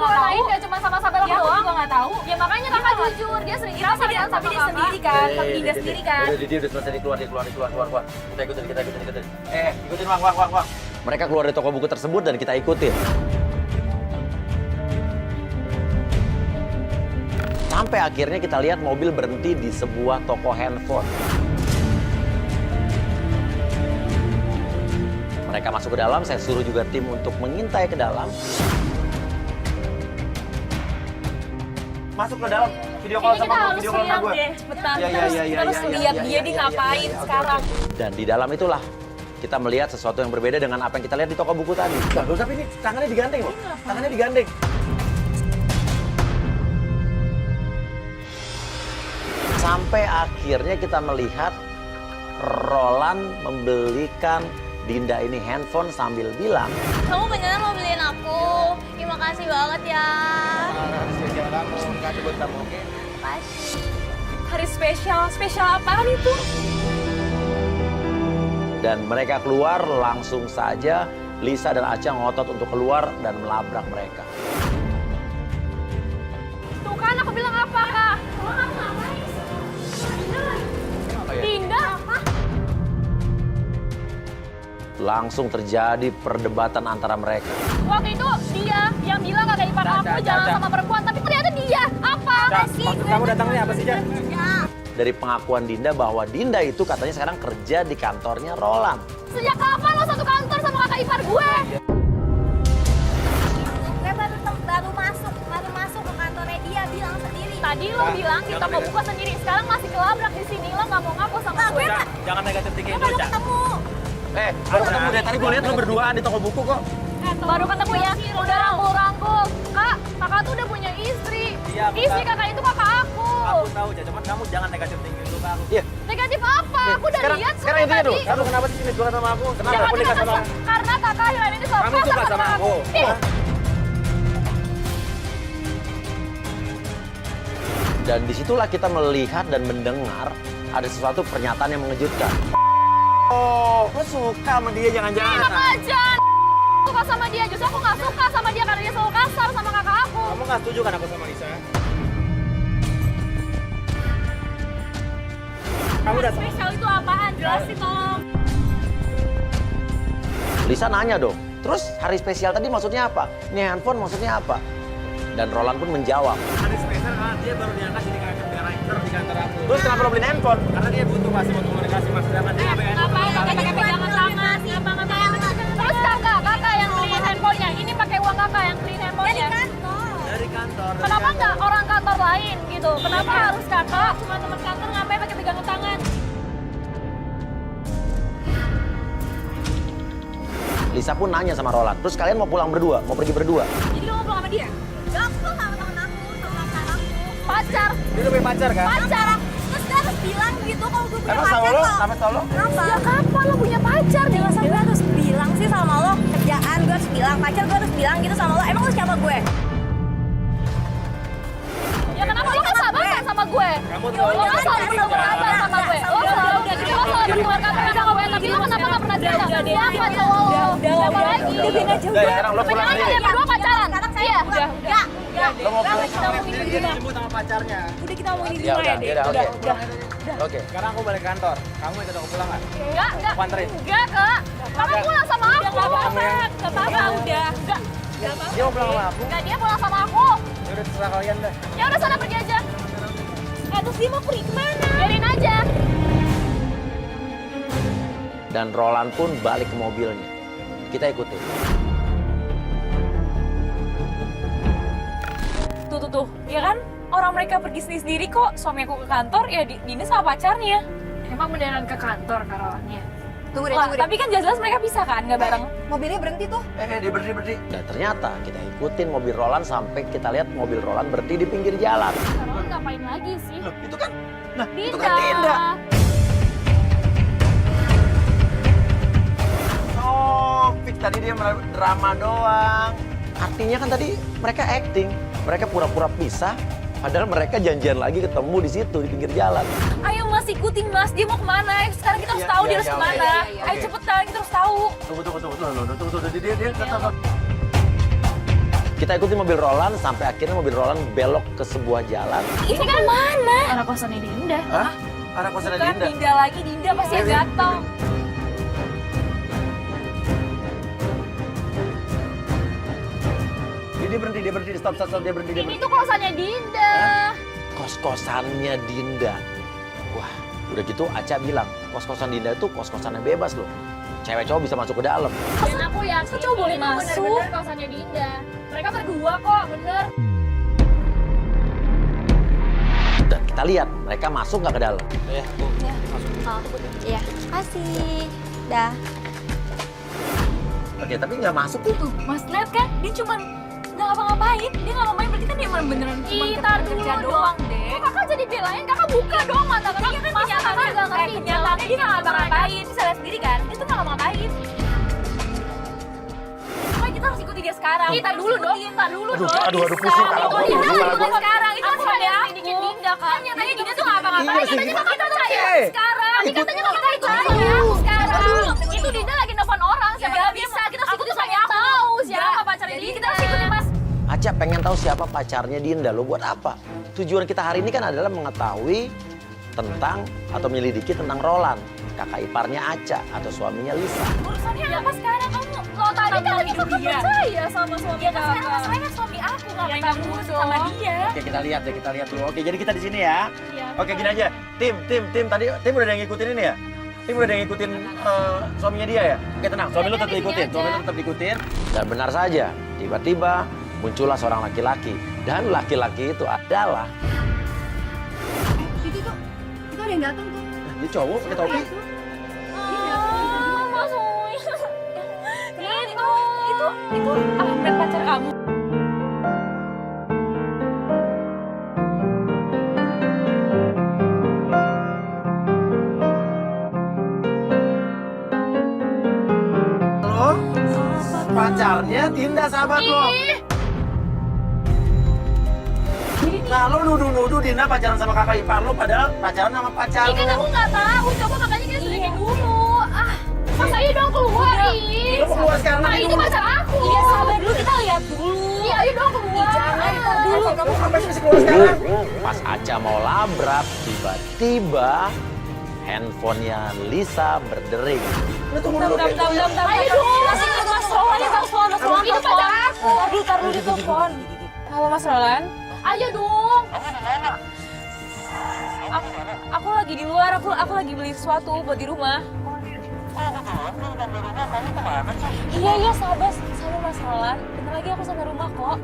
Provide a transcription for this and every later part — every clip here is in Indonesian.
lain gak cuma sama sahabat aku Ya, aku doang. juga nggak tahu. Ya makanya kakak jujur, dia sering Kita sama dia tapi dia sendiri kan, tapi Dinda sendiri kan. Dia udah selesai, keluar. Kita ikutin. Ikutin, Wang. Mereka keluar dari toko buku tersebut dan kita ikutin. Sampai akhirnya kita lihat mobil berhenti di sebuah toko handphone. Mereka masuk ke dalam, saya suruh juga tim untuk mengintai ke dalam. Masuk ke dalam, video call sama gue, video call sama gue. Cepetan, Ya, terus lihat dia ngapain sekarang. Dan di dalam itulah kita melihat sesuatu yang berbeda dengan apa yang kita lihat di toko buku tadi. Bagus, tapi ini tangannya digandeng loh. Tangannya digandeng. Sampai akhirnya kita melihat Roland membelikan Dinda ini handphone sambil bilang, Kamu beneran mau beliin aku? Terima kasih banget ya. Makasih. Hari spesial apaan itu? dan mereka keluar langsung saja Lisa dan Acha ngotot untuk keluar dan melabrak mereka. Tuh kan aku bilang apa kak? Kamu ngapain? Dinda? Langsung terjadi perdebatan antara mereka. Waktu itu dia yang bilang kakak ipar aku jangan sama perempuan, tapi ternyata dia apa? Maksud kamu datangnya apa sih, Jan? Dari pengakuan Dinda bahwa Dinda itu katanya sekarang kerja di kantornya Roland. Sejak kapan lo satu kantor sama kakak ipar gue? Gue baru masuk ke kantornya dia, bilang sendiri. Tadi lo bilang kita mau buka sendiri, sekarang masih kelabrak di sini, lo nggak mau ngaku sama gue. Jangan negatif thinking Gue dulu, baru Cak. ketemu. Baru ketemu dari tadi gue lihat lu berduaan di toko buku kok. Baru ketemu ya, udah rangkul-rangkul. Kak, kakak tuh udah punya istri. Iya, aku Istri tahu. kakak itu kakak aku. Aku tahu, Cak. Cuman kamu jangan negatif thinking dulu ke aku. Iya. Negatif apa? Aku udah lihat sekarang semua intinya tadi. dulu. Kamu kenapa sih suka sama aku? Kenapa Ya, aku nikah sama karena, aku? karena kakak yang ini suka Kamu suka sama aku. Ih, Dan disitulah kita melihat dan mendengar ada sesuatu pernyataan yang mengejutkan. Oh, lo suka sama dia jangan-jangan? enak aja. Suka sama dia, justru aku nggak suka sama dia karena dia selalu kasar sama kakak aku. Kamu nggak setuju kan aku sama Lisa? Kamu udah Spesial itu apaan? Jelasin tolong. Lisa nanya dong, terus hari spesial tadi maksudnya apa? Ini handphone maksudnya apa? Dan Roland pun menjawab. hari spesial karena dia baru diangkat jadi director di kantor aku. Terus kenapa lo beliin handphone? Karena dia butuh masih buat komunikasi mas. Sedangkan dia nggak pengen Ngapain komunikasi. pakai pegangan tangan? Terus kakak yang beliin handphonenya. Ini pakai uang kakak yang beliin handphonenya. Dari kantor. Kenapa nggak orang kantor lain gitu? Kenapa harus kakak? Cuma teman kantor ngapain pakai pegangan tangan? Lisa pun nanya sama Roland, terus kalian mau pulang berdua? Mau pergi berdua? Jadi lo mau pulang sama dia? Gak, aku sama temen aku, sama pacar aku. Pacar? Dia udah punya pacar kan? Pacar? Terus dia harus bilang gitu kalau gue punya Emang pacar sama lo? kok. Sama lo? Kenapa? Ya kapan lo punya pacar? Jelas Gue harus bilang sih sama lo, kerjaan gue harus bilang, pacar gue harus bilang gitu sama lo. Emang lo siapa gue? Ya kenapa lo kan sahabatan sama gue? Kamu Lo terlalu kan selalu bersahabatan sama gue. Lo selalu berbuat kata sama gue, tapi lo kenapa nggak pernah cerita? Siapa cowok lo? Siapa lagi? Sekarang lo pulang Mendingan sendiri. kalian berdua pacaran. Sekarang saya Iya. pulang. Gak. Lo mau pulang? Kita ngomongin di Dia rumah. disebut sama pacarnya. Udah kita ngomongin di Ya rumah udah, ya, Dek. ya udah, oke. Udah. Oke. Sekarang aku balik kantor. Kamu ikut aku pulang nggak? Enggak. Aku anterin. Enggak, Kak. Kakak pulang sama aku. Gak apa-apa, gak apa-apa, udah. Enggak. Dia mau pulang sama aku. Enggak, dia pulang sama aku. Ya udah terserah kalian deh. Ya udah sana pergi aja. Terus dia mau pergi kemana? Biarin aja. Dan Roland pun balik ke mobilnya. Kita ikutin. Tuh, ya kan? Orang mereka pergi sendiri-sendiri kok. Suami aku ke kantor, ya Dina sama pacarnya. Emang beneran ke kantor karawannya? Tunggu Lah, tapi kan jelas-jelas mereka bisa kan, nggak bareng. Mobilnya berhenti tuh. Dia berhenti. Dan ternyata kita ikutin mobil Roland sampai kita lihat mobil Roland berhenti di pinggir jalan. Karawan ngapain lagi sih? Loh, itu kan, nah itu Dinda. kan Dinda. Oh, fix tadi dia drama doang. Artinya kan tadi mereka acting, mereka pura-pura pisah, padahal mereka janjian lagi ketemu di situ di pinggir jalan. Ayo Mas, ikutin Mas, dia mau kemana? Sekarang kita harus Iya, tahu iya, dia harus iya, kemana. oke, iya, Ayo oke. cepetan, kita harus tahu. Tunggu, dia. Kita ikutin mobil Roland sampai akhirnya mobil Roland belok ke sebuah jalan. Ini kan mana? Arah kosannya Dinda. Hah? Arah kosannya Kan Dinda. Dinda lagi, Dinda pasti yang datang. Dia berhenti, stop, dia berhenti. Ini tuh kosannya Dinda. Kos-kosannya Dinda. Wah, udah gitu Aca bilang, kos-kosan Dinda itu kos-kosannya bebas loh. Cewek cowok bisa masuk ke dalam. Dan aku yakin Coba boleh itu masuk. bener-bener kosannya Dinda. Mereka berdua kok, bener. Dan kita lihat mereka masuk nggak ke dalam. Oh, iya. Kasih. Dah. Oke, tapi nggak masuk tuh. Tuh, Mas lihat kan? Dia cuman nggak ngapa-ngapain. Dia nggak ngapain, berarti kan dia emang beneran cuma Tar dulu kerja dong. doang deh. Kok kakak jadi belain? Kakak buka dong mata kakak. Iya kan Masa kenyataannya kakak nggak ngerti kenyataannya dia nggak ngapa-ngapain. Bisa lihat sendiri kan? Dia tuh nggak ngapa-ngapain. Makanya kita harus ikuti dia sekarang. Kita dulu dong, kita dulu Aduh, dong. aduh, pusing. Bisa. Aduh, Kita pusing. harus Aduh. ikuti sekarang. Itu Aku cuma ada dia aku. bikin Dinda kan. Nyatanya Dinda tuh nggak apa-ngapain. Iya sih. Katanya kakak tuh Oke. kayak sekarang. Tapi katanya kakak ikut sama aku sekarang. Itu Dinda lagi nelfon orang. Siapa Nggak tahu dia bisa, kita harus aku ikuti tuh sama pengen aku. tahu siapa Nggak. pacarnya Jadi Dinda. kita harus ikuti Mas. Aca pengen tahu siapa pacarnya Dinda. Lo buat apa? Tujuan kita hari ini kan adalah mengetahui tentang atau menyelidiki tentang Roland, kakak iparnya Aca atau suaminya Lisa. Urusannya apa sekarang kamu? Lo tadi Tentang katanya hidup kakak dia. percaya sama suami Ya kan sekarang kakak. masalahnya kan suami aku ngapain kan kamu dulu sama dong. dia? Oke, kita lihat dulu. Oke, jadi kita di sini ya. Iya. Oke, gini aja. Tim tadi udah ada yang ngikutin ini ya? Tim udah ada yang ngikutin suaminya dia ya? Oke, tenang. Suami lu tetap ikutin. Suami lu tetap ikutin. Dan benar saja, tiba-tiba muncullah seorang laki-laki. Dan laki-laki itu adalah Itu ada yang datang tuh. dia cowok pakai topi. Mas Uy. Itu Ahmed pacar kamu. Lo pacarnya Dinda, sahabat lo. Nah, lo nuduh-nuduh Dinda pacaran sama kakak ipar lo, padahal pacaran sama pacar Ini kan aku lo. nggak tahu. Coba makanya kita selidikin dulu. Mas ayo dong keluar nih. Lo mau keluar sekarang Nah, lagi ini dulu. pacar aku. Iya sabar dulu, kita lihat dulu. Iya, ayo dong keluar. Jangan, ntar dulu. Kamu sampai bisa keluar sekarang. Pas Aca mau labrak, tiba-tiba handphonenya Lisa berdering. Lo tunggu dulu. Bentar. Ayo dong. Masih ke Mas Roland ya, Mas Roland. Itu pacar aku. Tar dulu di telepon. Halo Mas Roland. Ayo dong. Aku lagi di luar, aku lagi beli sesuatu buat di rumah. Iya sabar Mas Roland. Bentar lagi aku sampai rumah kok.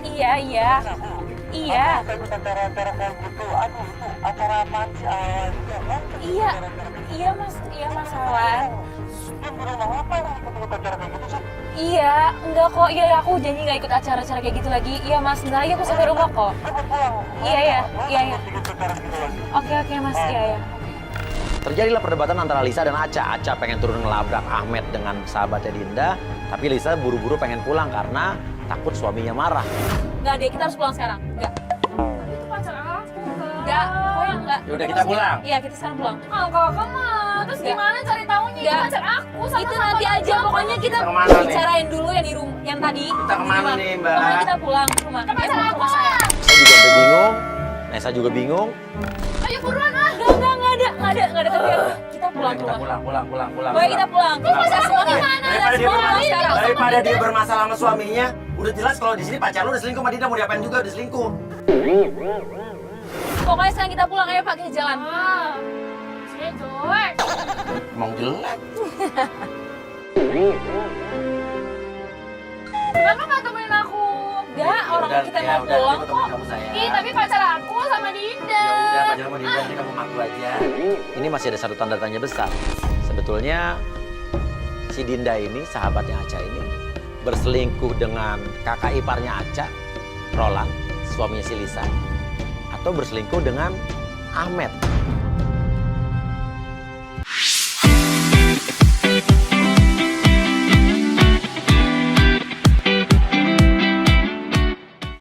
Iya. Iya Mas Roland. Iya, enggak kok. Iya, aku janji nggak ikut acara-acara kayak gitu lagi. Iya Mas, bentar lagi aku sampai rumah kok. Iya. Oke Mas, iya. Terjadilah perdebatan antara Lisa dan Aca. Aca pengen turun ngelabrak Ahmed dengan sahabatnya Dinda, tapi Lisa buru-buru pengen pulang karena takut suaminya marah. Enggak deh, kita harus pulang sekarang. Enggak. Itu pacar aku. Enggak, pokoknya enggak. Yaudah, kita pulang. Iya, kita sekarang pulang. Kakak mah. Terus Nggak. gimana cari taunya? Itu Nggak. pacar aku. Sama Itu nanti aja, pokoknya kita Kita kemana nih? bicarain dulu yang di rumah, yang tadi. Kita kemana nih, Mbak? Pokoknya kita pulang ke rumah. Ke pacar Ayo, aku. rumah saya. Saya juga sampai bingung. Nesa juga bingung. Ayo buruan ah. Enggak ada tapi kita pulang. Kita pulang. Pokoknya kita pulang. Terus pacar aku gimana? Daripada dia, Semuanya sekarang. daripada dia bermasalah sama suaminya, udah jelas kalau di sini pacar lu udah selingkuh sama Dinda, mau diapain juga udah selingkuh. Pokoknya sekarang kita pulang, ayo Pak, kita jalan. Saya jelek. Emang jelek. Kenapa nggak temenin aku? Enggak, orang kita mau pulang kok. Kamu sayang. Ih, tapi pacar aku sama Dinda. Ya udah, pacar sama Dinda, nanti kamu ngaku aja. Ini masih ada satu tanda tanya besar. Sebetulnya si Dinda ini, sahabatnya Aca ini, berselingkuh dengan kakak iparnya Aca, Roland, suaminya si Lisa, atau berselingkuh dengan Ahmed,